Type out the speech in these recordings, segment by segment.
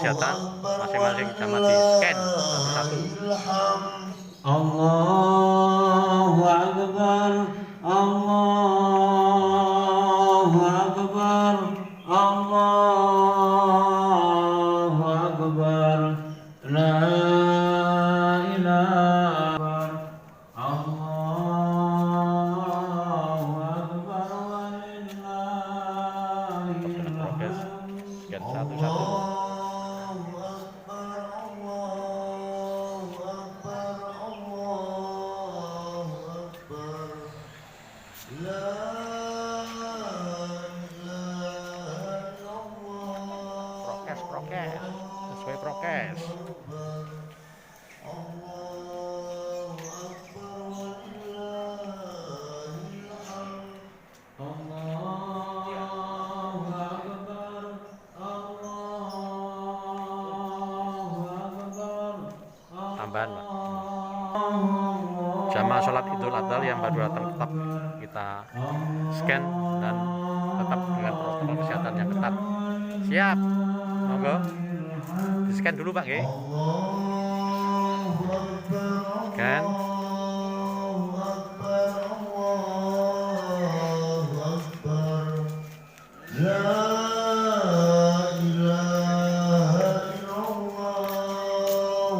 kesehatan masing-masing jamaah di scan satu-satu. Allahu Akbar, Allahu Akbar, Allahu Akbar, la ilaha Allahu Akbar, Dengan progres scan satu-satu. Prokes sesuai prokes. Tambahan Pak, jamaah sholat Idul Adha yang baru datang tetap kita scan dan tetap dengan protokol kesehatan yang ketat. Siap, monggo di scan dulu Pak, nggih. Scan.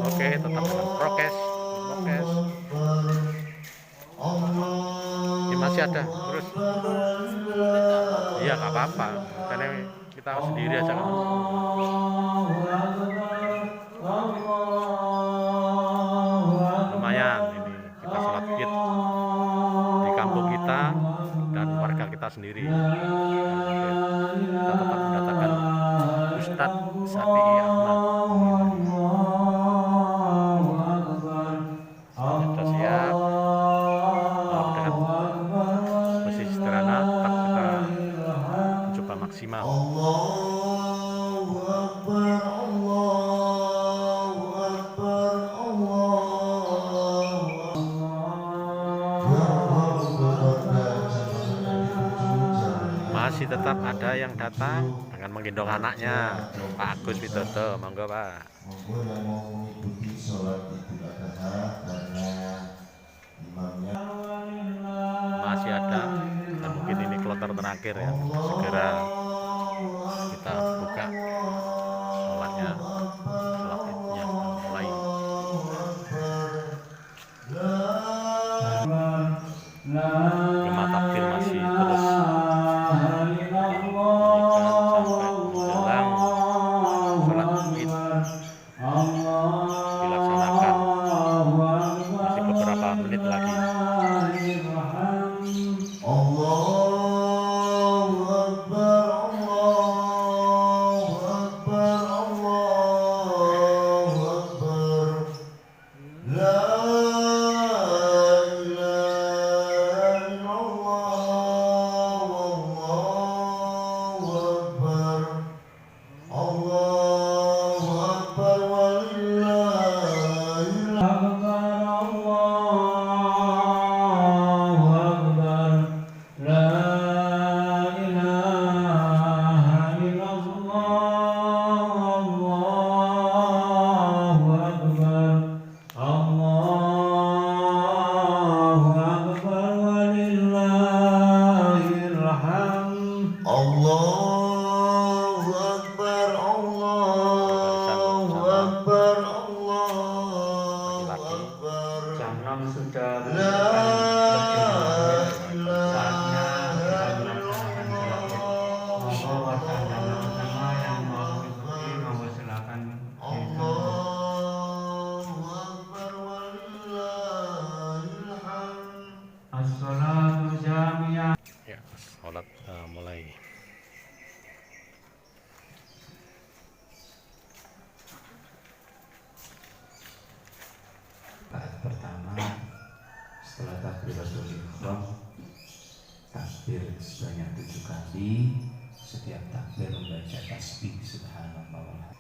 Oke, tetap dengan prokes. Ini masih ada terus. Iya, nggak apa-apa, karena kita sendiri aja kan. Lumayan ini kita sholat Id di kampung kita dan warga kita sendiri. Kita tetap mendatangkan Ustadz Safi'i Ahmad. Sudah siap. Dengan masih sederhana, tetap kita mencoba maksimal. Masih tetap ada yang datang dengan menggendong anaknya, Pak Agus Widodo, monggo Pak. Monggo yang mau mengikuti sholat Idul Adha karena imamnya Masih ada, dan mungkin ini kloter terakhir ya. Segera kita buka sholatnya, sholat Idnya mulai. Jemaah takbir masih terus dilaksanakan, masih beberapa menit lagi. Ya, sholat mulai. pertama setelah takbiratul ihram, takbir sebanyak 7 kali. Setiap takbir membaca tasbih subhanallah.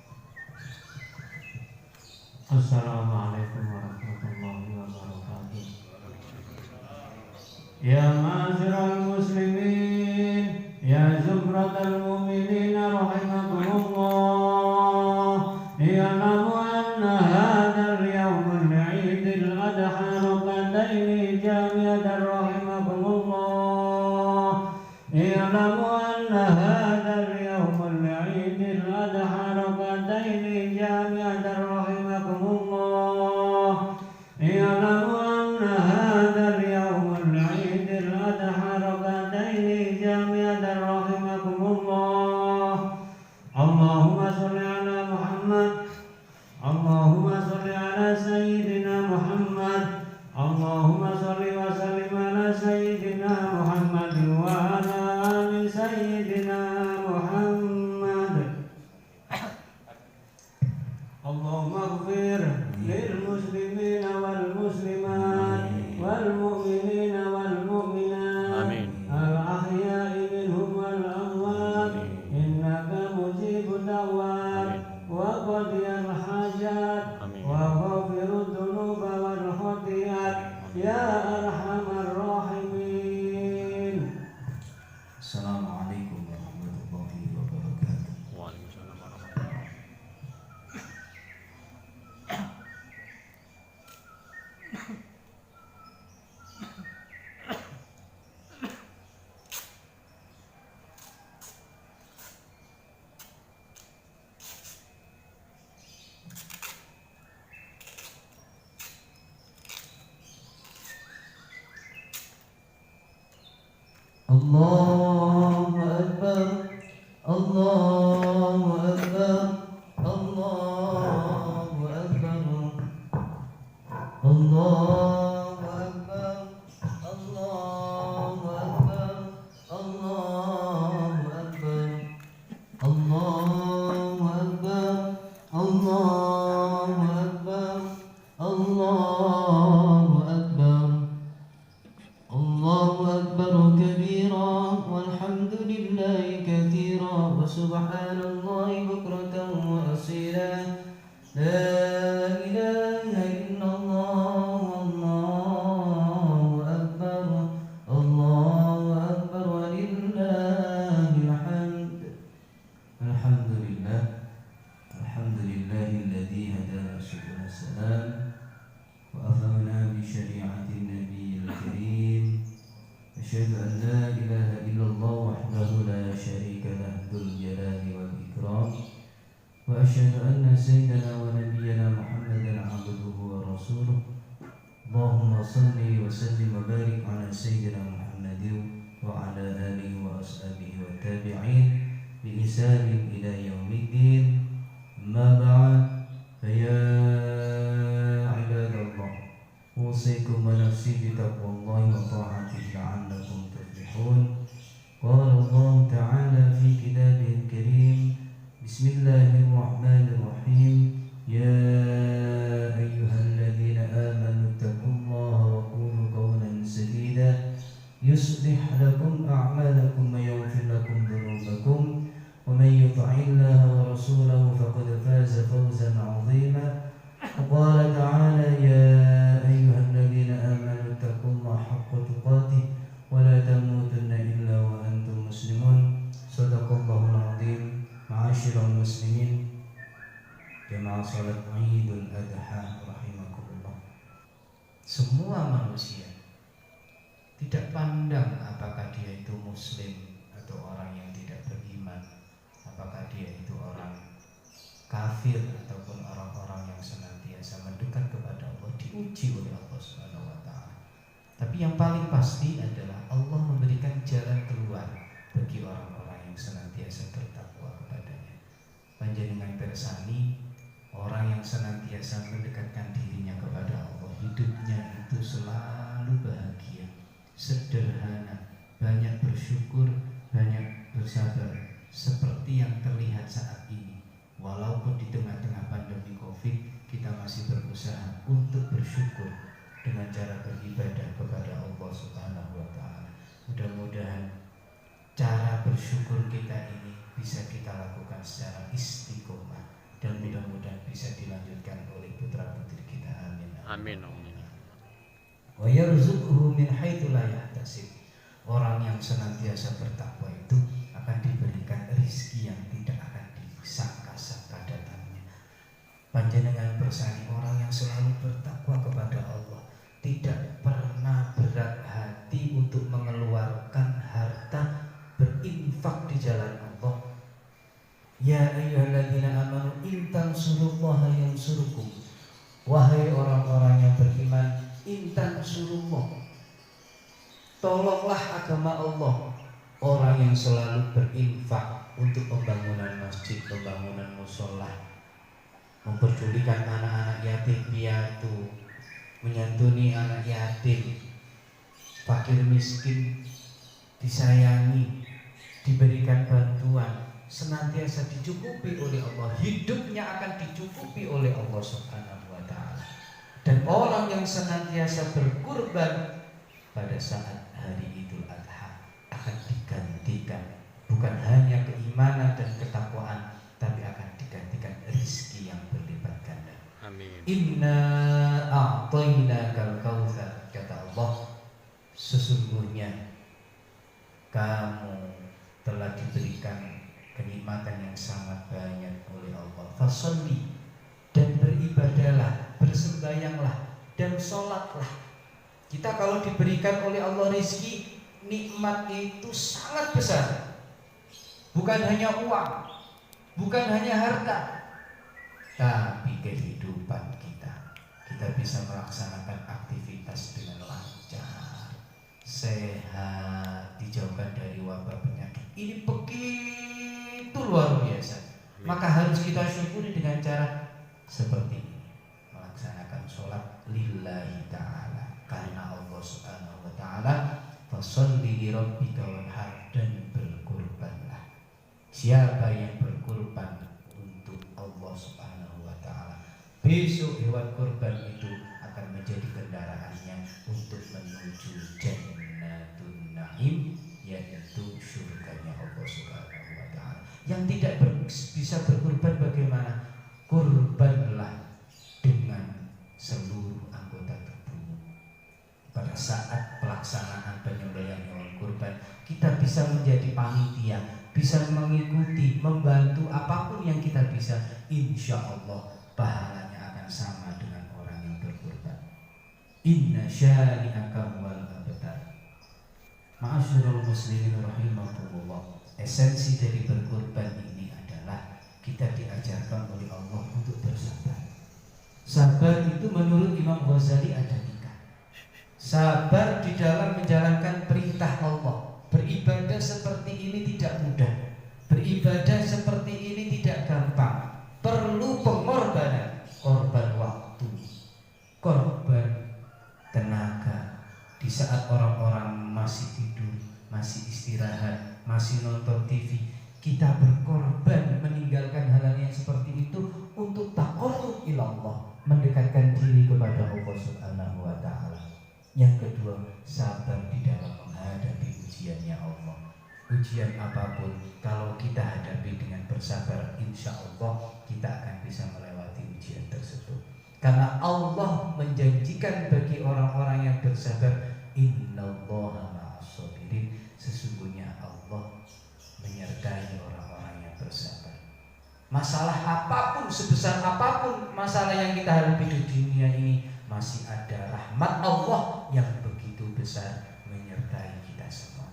Assalamualaikum warahmatullahi wabarakatuh. Ya ma'asyiral muslimin, ya zumratal mu'minin rahimakumullah. يعلم أن هذا اليوم العيد الأضحى ركعتين جامعة رحمكم الله. يعلم أن هذا اليوم العيد الأضحى ركعتين جامعة رحمكم الله. يعلم أن هذا اليوم العيد الأضحى ركعتين جامعة رحمكم الله. اللهم صل على محمد. اللهم صل على سيدنا محمد. اللهم صل وسلم على سيدنا محمد وعلى آل سيدنا محمد. اللهم اغفر للمسلمين والمسلمات والمؤمنين والمؤمنات آمين. الأحياء منهم والأموات إنك مجيب الدعوات وقضي الحاجات آمين. وغافر الذنوب والخطيئات يا أرحم الراحمين. Assalamualaikum warahmatullahi wabarakatuh. Waalaikumsalam warahmatullahi Allahu Akbar, Allahu Akbar, Allahu Akbar, Allahu Akbar, Allahu Akbar, Allahu Akbar, Allahu Akbar, Allahu Akbar, Allahu Akbar. الله أكبر كبيرا والحمد لله كثيرا وسبحان الله بكرة وأصيلا لا إله إلا الله والله أكبر الله أكبر ولله الحمد. الحمد لله الذي هدانا سبل السلام وأفهمنا بشريعة النبي الكريم. أشهد أن لا إله إلا الله وحده لا شريك له ذو الجلال والإكرام. وأشهد أن سيدنا ونبينا محمدا عبده ورسوله. اللهم صل وسلم وبارك على سيدنا محمد وعلى آله وأصحابه والتابعين بإحسان إلى يوم الدين. أما بعد فيا عباد الله أوصيكم ونفسي بتقوى الله وطاعته لعلكم تفلحون. قال الله تعالى في كتابه الكريم بسم الله الرحمن الرحيم يا أيها الذين آمنوا اتقوا الله وقولوا قولا سديدا يصلح لكم أعمالكم ويغفر لكم ذنوبكم ومن يطع الله ورسوله فقد فاز فوزا عظيما. وقال تعالى يا أيها الذين آمنوا اتقوا الله حق تقاته ولا تموتن إلا وأنتم مسلمون. صدق الله العظيم. معاشر المسلمين jemaah salat Idul Adha rahimakumullah. Semua manusia tidak pandang apakah dia itu muslim atau orang yang tidak beriman, apakah dia itu orang kafir ataupun orang-orang yang senantiasa mendekat kepada Allah, diuji oleh Allah Subhanahu wa taala. Tapi yang paling pasti adalah Allah memberikan jalan keluar bagi orang-orang yang senantiasa bertakwa kepadanya. Panjenengan persani orang yang senantiasa mendekatkan dirinya kepada Allah, hidupnya itu selalu bahagia, sederhana, banyak bersyukur, banyak bersabar, seperti yang terlihat saat ini. Walaupun di tengah-tengah pandemi Covid, kita masih berusaha untuk bersyukur dengan cara beribadah kepada Allah Subhanahu wa taala. Mudah-mudahan cara bersyukur kita ini bisa kita lakukan secara istiqomah dan mudah-mudahan bisa dilanjutkan oleh putra-putri kita. Amin. Amin. Amin. Wa yarzuquhu min haitsu la yahtasib. Orang yang senantiasa bertakwa itu akan diberikan rezeki yang tidak akan disangka-sangka datangnya. Panjenengan bersani orang yang selalu bertakwa kepada Allah, tidak pernah berat hati untuk mengeluarkan harta berinfak di jalan Allah. Ya ayyuhalladzina amanu in tansurullaha yansurkum. Wahai orang-orang yang beriman, in tansurullah, tolonglah agama Allah. Orang yang selalu berinfak untuk pembangunan masjid, pembangunan musola, memperdulikan anak-anak yatim piatu, menyantuni anak yatim, fakir miskin, disayangi, diberikan bantuan, senantiasa dicukupi oleh Allah, hidupnya akan dicukupi oleh Allah Subhanahu wa ta'ala. Dan orang yang senantiasa berkurban pada saat hari Idul Adha akan digantikan bukan hanya keimanan dan ketakwaan, tapi akan digantikan rizki yang berlipat ganda. Amin. Inna a'tainakal kautsar, kata Allah, sesungguhnya kamu telah diberikan kenikmatan yang sangat banyak oleh Allah. Fasholli, dan beribadahlah, bersembayanglah, dan sholatlah. Kita kalau diberikan oleh Allah rizki, nikmat itu sangat besar. Bukan hanya uang, bukan hanya harta, tapi kehidupan kita. Kita bisa melaksanakan aktivitas dengan lancar, sehat, dijauhkan dari wabah penyakit. Ini begitu luar biasa. Maka harus kita syukuri dengan cara seperti ini, melaksanakan sholat lillahi ta'ala, karena Allah Subhanahu wa ta'ala. Fasholli li rabbika wanhar, dan berkurbanlah. Siapa yang berkurban untuk Allah Subhanahu wa ta'ala, besok hewan kurban itu akan menjadi kendaraannya untuk menuju Jannatun Naim, yaitu surganya Allah Subhanahu wa ta'ala. Yang tidak bisa berkurban bagaimana? Kurbanlah dengan seluruh anggota tubuh. Pada saat pelaksanaan penyembelihan hewan kurban, kita bisa menjadi panitia, bisa mengikuti, membantu apapun yang kita bisa. Insya Allah pahalanya akan sama dengan orang yang berkurban. Inna syani'aka huwal abtar. Ma'asyiral muslimin rahimakumullah. Esensi dari berkurban ini adalah kita diajarkan oleh Allah untuk bersabar. Sabar itu menurut Imam Ghazali ada 3. Sabar di dalam menjalankan perintah Allah. Beribadah seperti ini tidak mudah. Beribadah seperti ini tidak gampang. Perlu pengorbanan, korban waktu, korban tenaga. Di saat orang-orang masih tidur, masih istirahat, masih nonton TV, kita berkorban meninggalkan hal-hal yang seperti itu untuk taqarrub ila Allah, mendekatkan diri kepada Allah Subhanahu wa ta'ala. Yang kedua, sabar di dalam menghadapi ujiannya Allah. Ujian apapun, kalau kita hadapi dengan bersabar, insya Allah kita akan bisa melewati ujian tersebut. Karena Allah menjanjikan bagi orang-orang yang bersabar, innallaha ma'as-sabirin, sesungguhnya Allah menyertai orang-orang yang bersabar. Masalah apapun, sebesar apapun masalah yang kita hadapi di dunia ini, masih ada rahmat Allah yang begitu besar menyertai kita semua.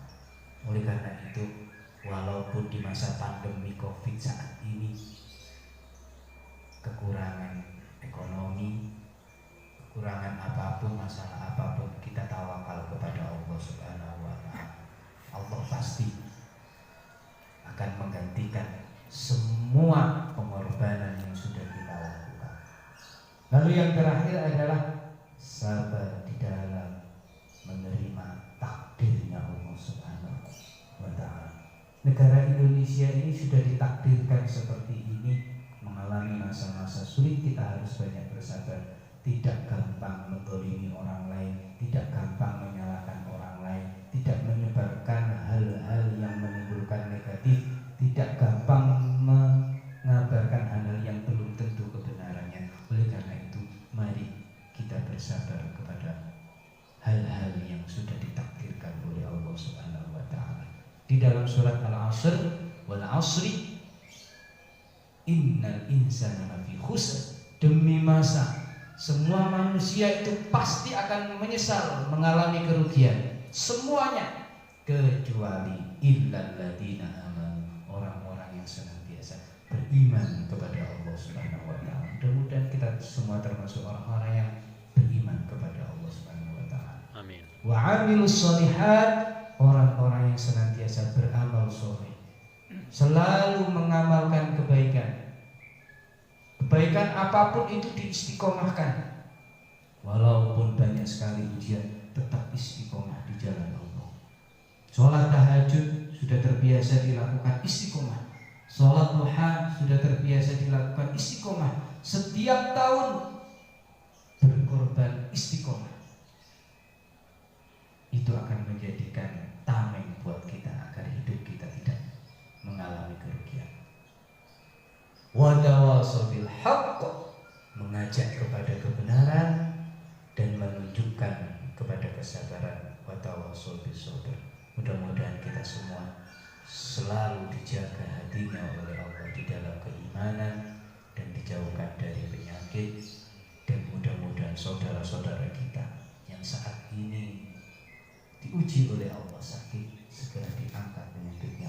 Oleh karena itu, walaupun di masa pandemi COVID saat ini kekurangan ekonomi, kekurangan apapun, masalah apapun, kita tawakal kepada Allah Subhanahu wa ta'ala. Allah pasti akan menggantikan semua pengorbanan yang sudah kita lakukan. Lalu yang terakhir adalah sabar di dalam menerima takdirnya Allah Subhanahu wa ta'ala. Negara Indonesia ini sudah ditakdirkan seperti ini, mengalami masa-masa sulit. Kita harus banyak bersabar, tidak gampang menzalimi orang lain, tidak gampang menyalahkan orang lain, tidak menyebarkan hal-hal yang menimbulkan negatif, tidak gampang mengabarkan hal-hal yang belum tentu kebenarannya. Oleh karena itu, mari kita bersabar kepada hal-hal yang sudah ditakdirkan oleh Allah Subhanahu wa ta'ala. Di dalam surat Al-Asr, wal asri innal insana lafi khusr, demi masa. Semua manusia itu pasti akan menyesal mengalami kerugian. Semuanya kecuali illal ladzina amanu, orang-orang yang senantiasa beriman kepada Allah Subhanahu wa taala. Mudah-mudahan kita semua termasuk orang-orang yang beriman kepada Allah Subhanahu wa taala. Amin. Wa 'amilus sholihat, orang-orang yang senantiasa beramal soleh, selalu mengamalkan kebaikan. Kebaikan apapun itu diistiqomahkan. Walaupun banyak sekali ujian, tetap istiqomah di jalan Allah. Sholat tahajud sudah terbiasa dilakukan istiqomah. Sholat duha sudah terbiasa dilakukan istiqomah. Setiap tahun berkorban istiqomah. Itu akan menjadikan tameng buat kita agar hidup kita tidak mengalami kerugian. Wa tawassaw bil haqq, mengajak kepada kebenaran dan menunjukkan kepada kesabaran. Wa tawassaw bis sabr. Mudah-mudahan kita semua selalu dijaga hatinya oleh Allah di dalam keimanan dan dijauhkan dari penyakit. Dan mudah-mudahan saudara-saudara kita yang saat ini diuji oleh Allah sakit segera diangkat penyakitnya